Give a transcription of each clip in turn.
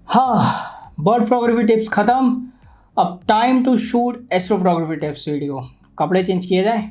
हाँ, bird photography tips खत्म। अब time to shoot astro photography tips video. कपड़े चेंज किए जाए।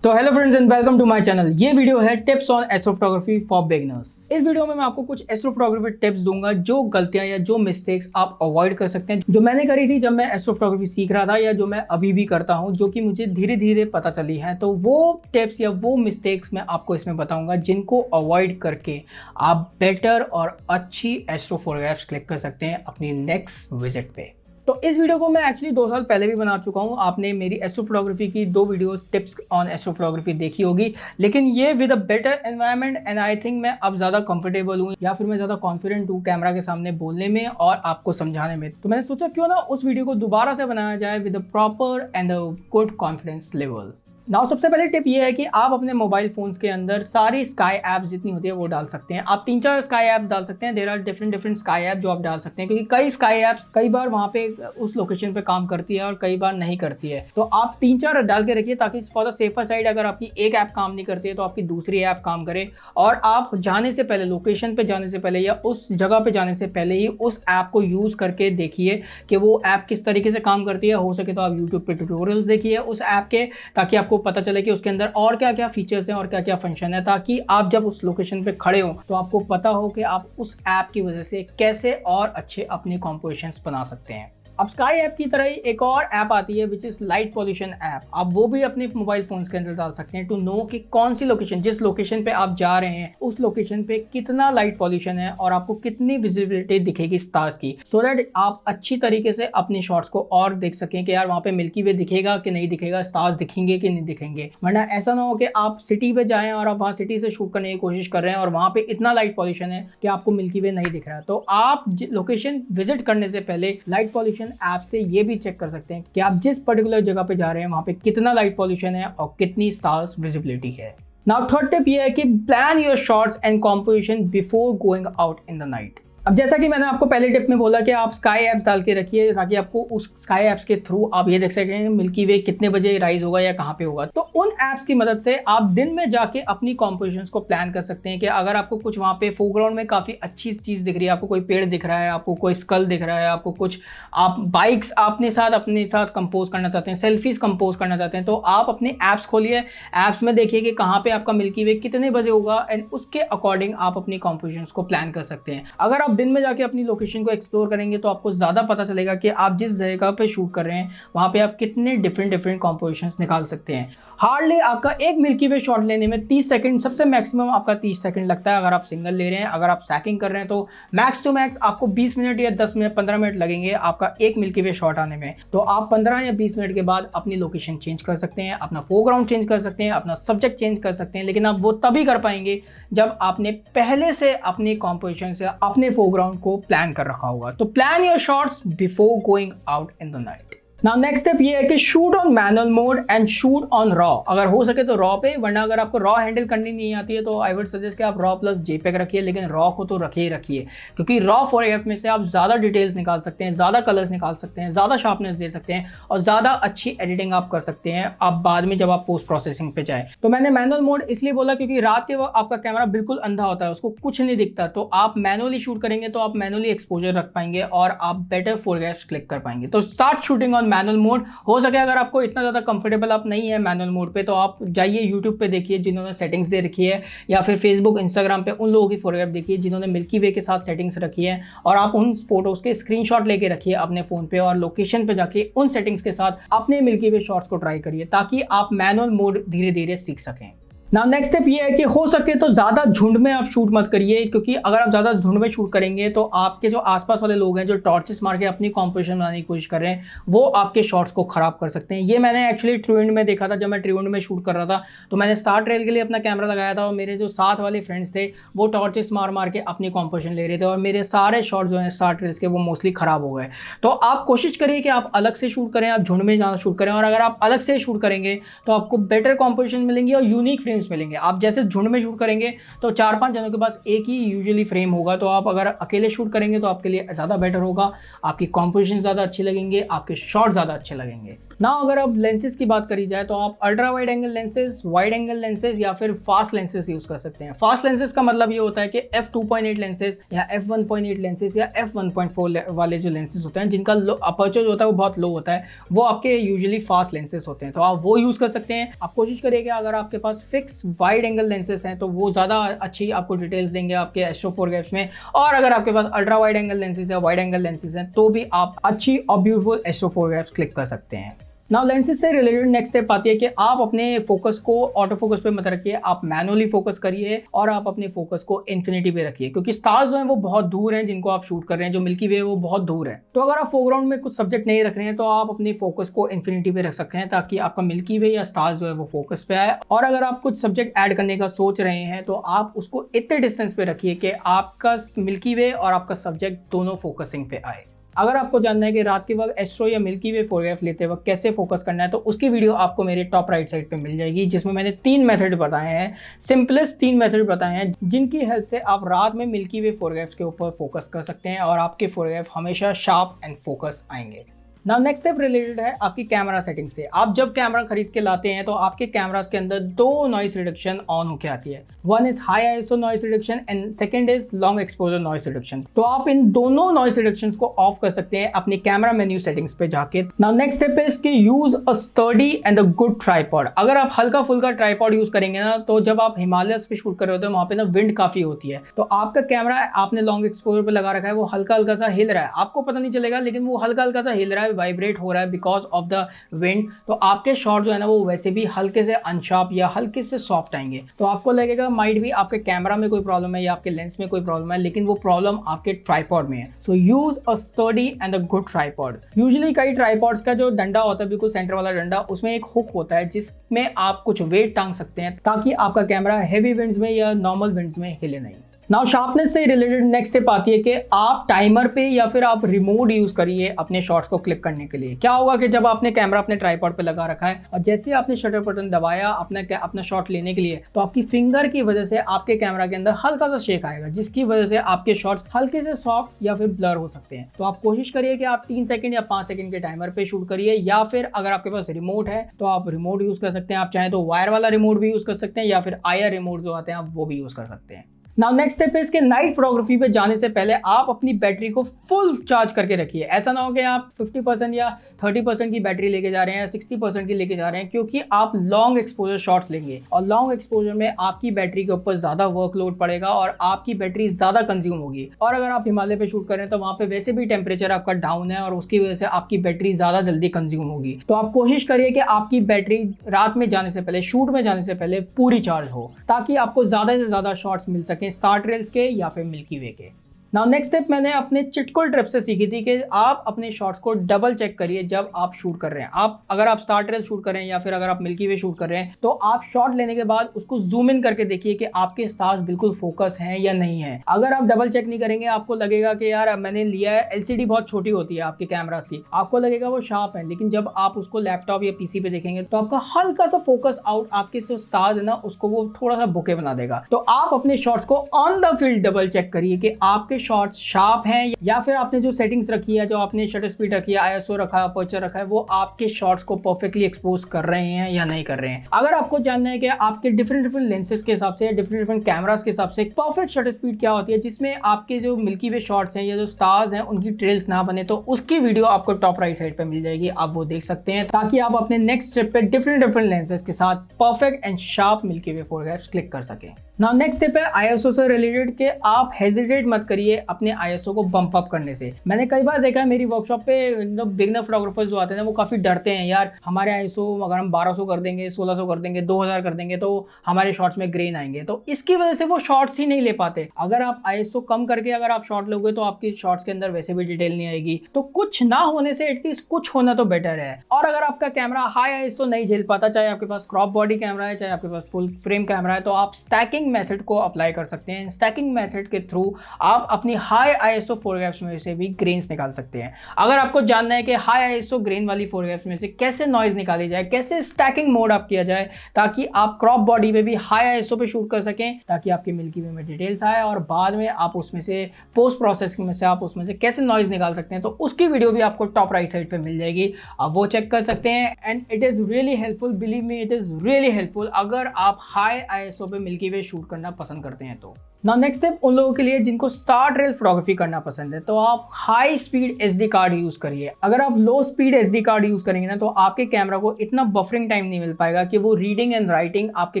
तो hello friends and welcome to my channel. ये वीडियो है tips on astro photography for beginners. इस वीडियो में मैं आपको कुछ एस्ट्रो फोटोग्राफी टिप्स दूंगा, जो गलतियां या जो मिस्टेक्स आप अवॉइड कर सकते हैं, जो मैंने करी थी जब मैं एस्ट्रो फोटोग्राफी सीख रहा था, या जो मैं अभी भी करता हूं, जो कि मुझे धीरे धीरे पता चली है। तो वो टिप्स या वो मिस्टेक्स मैं आपको इसमें बताऊंगा, जिनको अवॉइड करके आप बेटर और अच्छी एस्ट्रो फोटोग्राफ्स क्लिक कर सकते हैं अपनी नेक्स्ट विजिट पे। तो इस वीडियो को मैं एक्चुअली 2 साल पहले भी बना चुका हूँ। आपने मेरी एस्ट्रो फोटोग्राफी की 2 videos tips on astro photography देखी होगी, लेकिन ये with a better environment and I think मैं अब ज़्यादा कंफर्टेबल हूँ, या फिर मैं ज़्यादा कॉन्फिडेंट हूँ कैमरा के सामने बोलने में और आपको समझाने में। तो मैंने सोचा क्यों ना उस वीडियो को दोबारा से बनाया जाए with a proper and a good confidence level. Now सबसे पहले टिप ये है कि आप अपने मोबाइल फोन्स के अंदर सारी स्काई ऐप्स जितनी होती है वो डाल सकते हैं। आप 3-4 स्काई ऐप डाल सकते हैं। There are different sky app जो आप डाल सकते हैं, क्योंकि कई स्काई ऐप्स कई बार वहाँ पे उस लोकेशन पे काम करती है और कई बार नहीं करती है। तो आप 3-4 डाल के रखिए, ताकि फॉर द सेफर साइड अगर आपकी एक ऐप काम नहीं करती है तो आपकी दूसरी ऐप काम करे। और आप जाने से पहले, लोकेशन पे जाने से पहले या उस जगह पे जाने से पहले ही उस ऐप को यूज़ करके देखिए कि वो ऐप किस तरीके से काम करती है। हो सके तो आप यूट्यूब पे ट्यूटोरियल्स देखिए उस ऐप के, ताकि आपको पता चले कि उसके अंदर और क्या क्या फीचर्स हैं और क्या क्या फंक्शन है, ताकि आप जब उस लोकेशन पे खड़े हो तो आपको पता हो कि आप उस ऐप की वजह से कैसे और अच्छे अपने कॉम्पोजिशंस बना सकते हैं। अब स्काई ऐप की तरह ही एक और ऐप आती है which is light pollution app. आप वो भी अपने मोबाइल फोन्स के अंदर डाल सकते हैं टू नो कि कौन सी लोकेशन, जिस लोकेशन पे आप जा रहे हैं उस लोकेशन पे कितना लाइट पॉल्यूशन है और आपको कितनी विजिबिलिटी दिखेगी स्टार्स की, सो दैट आप अच्छी तरीके से अपने शॉट्स को और देख सकें कि यार वहाँ पे मिल्की वे दिखेगा कि नहीं दिखेगा, स्टार्स दिखेंगे कि नहीं दिखेंगे। वरना ऐसा ना हो कि आप सिटी पे जाएं और आप वहाँ सिटी से शूट करने की कोशिश कर रहे हैं और वहाँ पे इतना लाइट पॉल्यूशन है कि आपको मिल्की वे नहीं दिख रहा। तो आप लोकेशन विजिट करने से पहले लाइट पॉल्यूशन ऐप से ये भी चेक कर सकते हैं कि आप जिस पर्टिकुलर जगह पे जा रहे हैं वहां पे कितना लाइट पॉल्यूशन है और कितनी स्टार्स विजिबिलिटी है। नाउ थर्ड टिप ये है कि plan your shots and composition before going out in the night. अब जैसा कि मैंने आपको पहले टिप में बोला कि आप स्काई ऐप्स डाल के रखिए, ताकि आपको उस स्काई ऐप्स के थ्रू आप ये देख सकें मिल्की वे कितने बजे राइज होगा या कहाँ पे होगा। तो उन ऐप्स की मदद से आप दिन में जाके अपनी कॉम्पोजिशंस को प्लान कर सकते हैं कि अगर आपको कुछ वहाँ पे फोरग्राउंड में काफ़ी अच्छी चीज़ दिख रही है, आपको कोई पेड़ दिख रहा है, आपको कोई स्कल दिख रहा है, आपको कुछ आप बाइक्स अपने साथ कंपोज करना चाहते हैं, सेल्फीज कंपोज करना चाहते हैं, तो आप अपने ऐप्स खोलिए, ऐप्स में देखिए कि कहाँ पे आपका मिल्की वे कितने बजे होगा एंड उसके अकॉर्डिंग आप अपनी कॉम्पोजिशंस को प्लान कर सकते हैं। अगर आप दिन में जाके अपनी लोकेशन को एक्सप्लोर करेंगे तो आपको ज़्यादा पता चलेगा कि आप जिस जगह पे शूट कर रहे हैं वहाँ पे आप कितने डिफरेंट कॉम्पोजिशंस निकाल सकते हैं। हार्डली आपका एक मिल्की वे शॉट लेने में 30 सेकंड, सबसे मैक्सिमम आपका 30 सेकंड लगता है अगर आप सिंगल ले रहे हैं। अगर आप स्टैकिंग कर रहे हैं तो मैक्स टू मैक्स आपको 20 मिनट या 10 मिनट 15 मिनट लगेंगे आपका एक मिल्की वे शॉट आने में। तो आप 15 या 20 मिनट के बाद अपनी लोकेशन चेंज कर सकते हैं, अपना फोरग्राउंड चेंज कर सकते हैं, अपना सब्जेक्ट चेंज कर सकते हैं, लेकिन आप वो तभी कर पाएंगे जब आपने पहले से अपनी कॉम्पोजिशन से अपने फोरग्राउंड को प्लान कर रखा होगा। तो plan your shots before going out in the night. Now next step ये है कि shoot on manual mode and shoot on raw. अगर हो सके तो रॉ पे, वरना अगर आपको रॉ हैंडल करनी नहीं आती है तो आई वुड सजेस्ट कि आप रॉ प्लस जेपेग रखिए, लेकिन रॉ को तो रखिए ही रखिए, क्योंकि रॉ फोटोग्राफ में से आप ज़्यादा डिटेल्स निकाल सकते हैं, ज़्यादा कलर्स निकाल सकते हैं, ज़्यादा शार्पनेस दे सकते हैं और ज़्यादा अच्छी एडिटिंग आप कर सकते हैं आप बाद में जब आप पोस्ट प्रोसेसिंग पे जाए। तो मैंने मैनुअल मोड इसलिए बोला क्योंकि रात के वक्त आपका कैमरा बिल्कुल अंधा होता है, उसको कुछ नहीं दिखता। तो आप मैनुअली शूट करेंगे तो आप मैनुअली एक्सपोजर रख पाएंगे और आप बेटर फोटोग्राफ्स क्लिक कर पाएंगे। तो start shooting on manual mode. हो सके अगर आपको इतना ज़्यादा कंफर्टेबल आप नहीं है मैनुअल मोड पे, तो आप जाइए यूट्यूब पे देखिए जिन्होंने सेटिंग्स दे रखी है, या फिर फेसबुक इंस्टाग्राम पे उन लोगों की फोटोग्राफ देखिए जिन्होंने मिल्की वे के साथ सेटिंग्स रखी है, और आप उन फोटोज़ के स्क्रीनशॉट लेके रखिए अपने फ़ोन पे और लोकेशन पे जाके उन सेटिंग्स के साथ अपने मिल्की वे शॉट्स को ट्राई करिए, ताकि आप मैनुअल मोड धीरे धीरे सीख सकें। नाउ नेक्स्ट स्टेप ये है कि हो सके तो ज़्यादा झुंड में आप शूट मत करिए, क्योंकि अगर आप ज़्यादा झुंड में शूट करेंगे तो आपके जो आसपास वाले लोग हैं जो टॉर्चेस मार के अपनी कॉम्पोजिशन बनाने की कोशिश कर रहे हैं वो आपके शॉट्स को ख़राब कर सकते हैं। ये मैंने एक्चुअली ट्रिवेंड में देखा था। जब मैं ट्रिवेंड में शूट कर रहा था तो मैंने स्टार ट्रेल के लिए अपना कैमरा लगाया था और मेरे जो साथ वाले फ्रेंड्स थे वो टॉर्चेस मार के अपनी कॉम्पोजिशन ले रहे थे और मेरे सारे शॉट्स जो हैं स्टार ट्रेल्स के वो मोस्टली ख़राब हो गए। तो आप कोशिश करिए कि आप अलग से शूट करें, आप झुंड में ज़्यादा शूट करें, और अगर आप अलग से शूट करेंगे तो आपको बेटर कॉम्पोजिशन मिलेंगी और यूनिक फ्रेम फ्रेम्स मिलेंगे। आप जैसे झुंड में शूट करेंगे तो 4-5 जनों के पास एक ही यूजुअली फ्रेम होगा, तो आप अगर अकेले शूट करेंगे तो आपके लिए ज़्यादा बेटर होगा, आपकी कॉम्पोजिशन ज़्यादा अच्छी लगेंगे, आपके शॉट ज़्यादा अच्छे लगेंगे। ना अगर अब लेंसेज की बात करी जाए तो आप ultra wide angle lenses, wide angle lenses या फिर फास्ट लेंसेज यूज़ कर सकते हैं। फास्ट लेंसेज का मतलब ये होता है कि f2.8 लेंसेज या f1.8 लेंसेज या f1.4 वाले जो लेंसेज होते हैं जिनका अपर्चर होता है वो बहुत लो होता है, वो आपके यूजुअली फास्ट लेंसेज होते हैं, तो आप वो यूज़ कर सकते हैं। आप कोशिश करिएगा अगर आपके पास फिक्स वाइड एंगल लेंसेज हैं तो वो ज़्यादा अच्छी आपको डिटेल्स देंगे आपके एस्ट्रोफोटोग्राफ्स में, और अगर आपके पास अल्ट्रा वाइड एंगल लेंसेज या वाइड एंगल लेंसेज हैं तो भी आप अच्छी और ब्यूटीफुल एस्ट्रोफोटोग्राफ्स क्लिक कर सकते हैं। नाउ लेंसेज से रिलेटेड नेक्स्ट स्टेप आती है कि आप अपने फोकस को ऑटो फोकस पे मत रखिए, आप मैनुअली फोकस करिए और आप अपने फोकस को इन्फिनिटी पे रखिए, क्योंकि स्टार्स जो हैं वो बहुत दूर हैं जिनको आप शूट कर रहे हैं, जो मिल्की वे है वो बहुत दूर है। तो अगर आप फोरग्राउंड में कुछ सब्जेक्ट नहीं रख रहे हैं तो आप अपनी फोकस को इन्फिनिटी पे रख सकते हैं ताकि आपका मिल्की वे या स्टार्स जो है वो फोकस पे आए। और अगर आप कुछ सब्जेक्ट ऐड करने का सोच रहे हैं तो आप उसको इतने डिस्टेंस पे रखिए कि आपका मिल्की वे और आपका सब्जेक्ट दोनों फोकसिंग पे आए। अगर आपको जानना है कि रात के वक्त एस्ट्रो या मिल्की वे फोटोग्राफ लेते वक्त कैसे फोकस करना है तो उसकी वीडियो आपको मेरे टॉप राइट साइड पे मिल जाएगी, जिसमें मैंने 3 मेथड बताए हैं, सिंपलेस्ट 3 मेथड बताए हैं जिनकी हेल्प से आप रात में मिल्की वे फोटोग्राफ्स के ऊपर फोकस कर सकते हैं और आपके फोटोग्राफ हमेशा शार्प एंड फोकस आएंगे। नाउ नेक्स्ट स्टेप रिलेटेड है आपकी कैमरा सेटिंग से। आप जब कैमरा खरीद के लाते हैं तो आपके कैमरास के अंदर 2 नॉइस रिडक्शन ऑन होके आती है, one is high ISO noise reduction and second is long exposure noise reduction. तो आप इन दोनों नॉइस रिडक्शंस को ऑफ कर सकते हैं अपने कैमरा मेन्यू सेटिंग्स पे जाके। नाउ नेक्स्ट स्टेप इज कि use a sturdy and a good tripod. अगर आप हल्का फुल्का ट्राइपॉड यूज करेंगे ना तो जब आप हिमालयस पे शूट कर रहे होते हैं वहां पे ना विंड काफी होती है, तो आपका कैमरा आपने लॉन्ग एक्सपोजर पे लगा रखा है, वो हल्का हल्का सा हिल रहा है, आपको पता नहीं चलेगा लेकिन वो हल्का हल्का सा हिल रहा है, वाइब्रेट हो रहा है बिकॉज ऑफ द विंड। तो आपके शॉट जो है ना वो वैसे भी हल्के से अनशार्प या हल्के से सॉफ्ट आएंगे, तो आपको लगेगा माइट भी आपके कैमरा में कोई प्रॉब्लम है या आपके लेंस में कोई प्रॉब्लम है, लेकिन वो प्रॉब्लम आपके ट्राइपॉड में है। So use a sturdy and a good tripod. Usually कई ट्राइपॉड्स का जो डंडा होता है, बिल्कुल सेंटर वाला डंडा, उसमें एक हुक होता है जिसमें आप कुछ वेट टांग सकते हैं ताकि आपका कैमरा हैवी विंड्स में या नॉर्मल विंड्स में हिले नहीं। नाउ शार्पनेस से रिलेटेड नेक्स्ट स्टेप आती है कि आप टाइमर पे या फिर आप रिमोट यूज करिए अपने शॉट्स को क्लिक करने के लिए। क्या होगा कि जब आपने कैमरा अपने ट्राइपॉड पे लगा रखा है और जैसे आपने शटर बटन दबाया अपना शॉट लेने के लिए, तो आपकी फिंगर की वजह से आपके कैमरा के अंदर हल्का सा शेक आएगा, जिसकी वजह से आपके शॉट्स हल्के से सॉफ्ट या फिर ब्लर हो सकते हैं। तो आप कोशिश करिए कि आप 3 सेकंड या 5 सेकंड के टाइमर पे शूट करिए, या फिर अगर आपके पास रिमोट है तो आप रिमोट यूज कर सकते हैं। आप चाहें तो वायर वाला रिमोट भी यूज कर सकते हैं या फिर आईआर रिमोट जो आते हैं आप वो भी यूज कर सकते हैं। नाउ नेक्स्ट स्टेप है इसके नाइट फोटोग्राफी पे जाने से पहले आप अपनी बैटरी को फुल चार्ज करके रखिए। ऐसा ना हो कि आप 50% या 30% की बैटरी लेके जा रहे हैं या 60% की लेके जा रहे हैं, क्योंकि आप लॉन्ग एक्सपोजर शॉट्स लेंगे और लॉन्ग एक्सपोजर में आपकी बैटरी के ऊपर ज़्यादा वर्कलोड पड़ेगा और आपकी बैटरी ज़्यादा कंज्यूम होगी। और अगर आप हिमालय पे शूट कर रहे हैं तो वहाँ पे वैसे भी टेम्परेचर आपका डाउन है और उसकी वजह से आपकी बैटरी ज़्यादा जल्दी कंज्यूम होगी। तो आप कोशिश करिए कि आपकी बैटरी रात में जाने से पहले, शूट में जाने से पहले पूरी चार्ज हो, ताकि आपको ज़्यादा से ज़्यादा शॉट्स मिल सकें स्टार ट्रेल्स के या फिर मिल्की वे के। नाउ नेक्स्ट स्टेप मैंने अपने चिटकुल ट्रिप से सीखी थी कि आप अपने शॉट्स को डबल चेक करिए जब आप शूट कर रहे हैं। अगर आप स्टार ट्रेल शूट कर रहे हैं या फिर अगर आप मिल्की वे शूट कर रहे हैं तो आप शॉट लेने के बाद उसको जूम इन करके देखिए कि आपके स्टार्स बिल्कुल फोकस हैं या नहीं है। अगर आप डबल चेक नहीं करेंगे आपको लगेगा कि यार मैंने लिया है, एलसीडी बहुत छोटी होती है आपके कैमरास की, आपको लगेगा वो शार्प है, लेकिन जब आप उसको लैपटॉप या पीसी पे देखेंगे तो आपका हल्का सा फोकस आउट आपके जो स्टार्स है ना उसको वो थोड़ा सा बुके बना देगा। तो आप अपने शॉट्स को on the field double check करिए कि आपके शॉट्स शार्प हैं या फिर आपने जो सेटिंग्स रखी है, जो आपने शटर स्पीड रखी है, आईएसओ रखा है, अपर्चर रखा है, वो आपके शॉट्स को परफेक्टली एक्सपोज कर रहे हैं या नहीं कर रहे हैं। अगर आपको जानना है कि आपके डिफरेंट लेंसेज के हिसाब से, डिफरेंट कैमरास के हिसाब से परफेक्ट शटर स्पीड क्या होती है जिसमें आपके जो मिल्की वे शॉट्स हैं या जो स्टार्स हैं उनकी ट्रेल्स ना बने, तो उसकी वीडियो आपको टॉप राइट साइड पे मिल जाएगी, आप वो देख सकते हैं ताकि आप अपने नेक्स्ट ट्रिप पे डिफरेंट लेंसेज के साथ perfect and sharp milky way photographs click कर सकें। नाउ नेक्स्ट स्टेप है आईएसओ से रिलेटेड कि आप हेजिटेट मत करिए अपने आईएसओ को बम्प अप करने से। मैंने कई बार देखा है मेरी वर्कशॉप पे बिगनर फोटोग्राफर्स जो आते हैं वो काफी डरते हैं, यार हमारे आईएसओ अगर हम 1200 कर देंगे, 1600 कर देंगे, 2000 कर देंगे तो हमारे शॉट्स में ग्रेन आएंगे, तो इसकी वजह से वो शॉट्स ही नहीं ले पाते। अगर आप आईएसओ कम करके अगर आप शॉट लोगे तो आपकी शॉट्स के अंदर वैसे भी डिटेल नहीं आएगी, तो कुछ ना होने से एटलीस्ट कुछ होना तो बेटर है। और अगर आपका कैमरा हाई आईएसओ नहीं झेल पाता, चाहे आपके पास क्रॉप बॉडी कैमरा है, चाहे आपके पास फुल फ्रेम कैमरा है, तो आप स्टैकिंग स्टैकिंग मेथड को अप्लाई कर सकते हैं। स्टैकिंग मेथड के थ्रू आप अपनी हाई आईएसओ फोटोग्राफ्स में से भी ग्रेन्स निकाल सकते हैं। अगर आपको जानना है कि हाई आईएसओ ग्रेन वाली फोटोग्राफ्स में से कैसे नॉइज निकाली जाए, कैसे स्टैकिंग मोड आप किया जाए ताकि आप क्रॉप बॉडी पे भी हाई आईएसओ पे शूट कर सकें, ताकि आपकी मिल्की वे में डिटेल्स आए और बाद में आप उसमें से पोस्ट प्रोसेसिंग में से आप उसमें से कैसे नॉइज निकाल सकते हैं, तो उसकी वीडियो भी आपको टॉप राइट साइड पे मिल जाएगी, आप वो चेक कर सकते हैं। And it is really helpful, believe me it is really helpful अगर आप हाई आईएसओ पे मिल्की वे शूट करना पसंद करते हैं तो। नाउ नेक्स्ट स्टेप उन लोगों के लिए जिनको स्टार रेल फोटोग्राफी करना पसंद है, तो आप high speed SD card use करिए। अगर आप लो स्पीड एसडी कार्ड यूज करेंगे ना, तो आपके कैमरा को इतना बफरिंग टाइम नहीं मिल पाएगा कि वो रीडिंग एंड राइटिंग आपके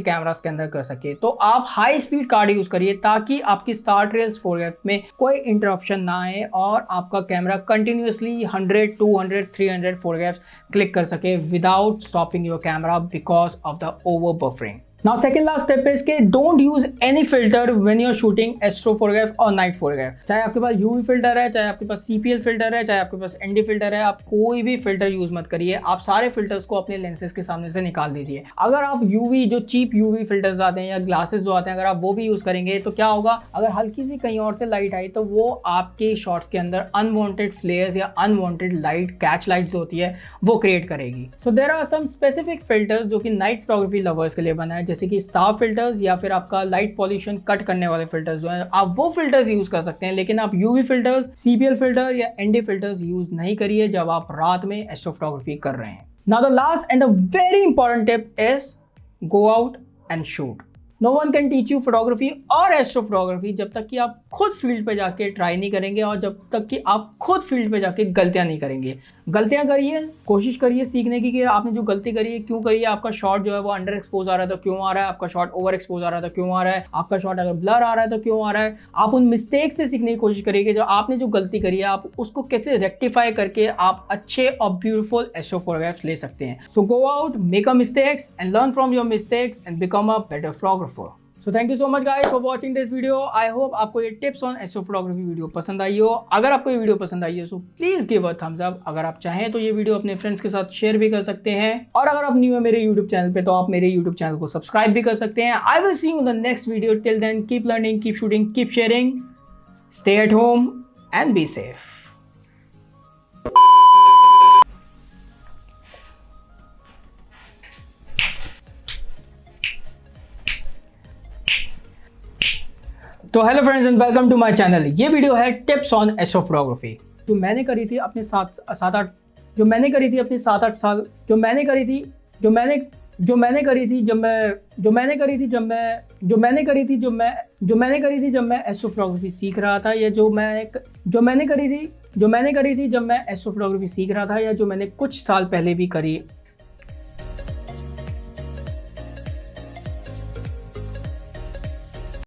कैमरास के अंदर कर सके। तो आप हाई स्पीड कार्ड यूज करिए ताकि आपकी स्टार रेल्स फोटोग्राफ में कोई इंटरप्शन ना आए और आपका कैमरा कंटिन्यूसली 100, 200, 300 फोटोग्राफ्स क्लिक कर सके without stopping your camera because of the over buffering. Now second last step is कि don't use any filter when you're shooting astro photograph और night photograph। चाहे आपके पास UV फिल्टर है, चाहे आपके पास CPL filter है, चाहे आपके पास ND फिल्टर है, आप कोई भी फिल्टर यूज मत करिए। आप सारे फिल्टर्स को अपने लेंसेज के सामने से निकाल दीजिए। अगर आप UV जो चीप UV फिल्टर्स आते हैं या ग्लासेस जो आते हैं, अगर आप वो भी यूज करेंगे तो क्या होगा, अगर हल्की सी कहीं और से लाइट आई तो वो आपके शॉट्स के अंदर अनवांटेड फ्लेयर्स या अनवांटेड लाइट कैच लाइट्स होती है वो क्रिएट करेगी। So there are some specific filters जो कि नाइट फोटोग्राफी लवर्स के लिए बना है, जैसे कि स्टार फिल्टर्स या फिर आपका लाइट पॉल्यूशन कट करने वाले फिल्टर्स जो हैं, आप वो फिल्टर्स यूज कर सकते हैं। लेकिन आप यूवी फिल्टर्स, सीपीएल फिल्टर या एनडी फिल्टर्स यूज नहीं करिए जब आप रात में एस्ट्रो फोटोग्राफी कर रहे हैं। Now the last and the very important tip is go out and shoot. No one can teach you photography और एस्ट्रो फोटोग्राफी जब तक कि आप खुद फील्ड पे जाके ट्राई नहीं करेंगे और जब तक कि आप खुद फील्ड पे जाके गलतियां नहीं करेंगे। गलतियां करिए, कोशिश करिए सीखने की कि आपने जो गलती करी है क्यों करी है, आपका शॉट जो है वो अंडर एक्सपोज आ रहा है तो क्यों आ रहा है, आपका शॉट ओवर एक्सपोज आ रहा है तो क्यों आ रहा है, आपका शॉट अगर ब्लर आ रहा है तो क्यों आ रहा है। आप उन मिस्टेक से सीखने की कोशिश करिए कि जो आपने जो गलती करी है आप उसको कैसे रेक्टिफाई करके आप अच्छे और ब्यूटीफुल एस्ट्रो फोटोग्राफ्स ले सकते हैं। So go out, make a mistakes and learn from your mistakes and become a better photographer. So thank you so much guys for watching this video. I hope आपको ये tips on astro photography video पसंद आई हो। अगर आपको ये video पसंद आई है तो please give a thumbs up. अगर आप चाहें तो ये वीडियो अपने फ्रेंड्स के साथ शेयर भी कर सकते हैं और अगर आप न्यू है मेरे YouTube चैनल पे तो आप मेरे YouTube चैनल को सब्सक्राइब भी कर सकते हैं। I will see you in the next video. Till then, keep learning, keep shooting, keep sharing. Stay at home and be safe. तो hello friends and welcome to my channel. ये video है tips on astro photography जो मैंने करी थी अपने सात आठ साल जो मैंने करी थी जब मैं एस्ट्रो फोटोग्राफी सीख रहा था या जो मैंने करी थी जब मैं एस्ट्रो फोटोग्राफी सीख रहा था या जो मैंने कुछ साल पहले भी करी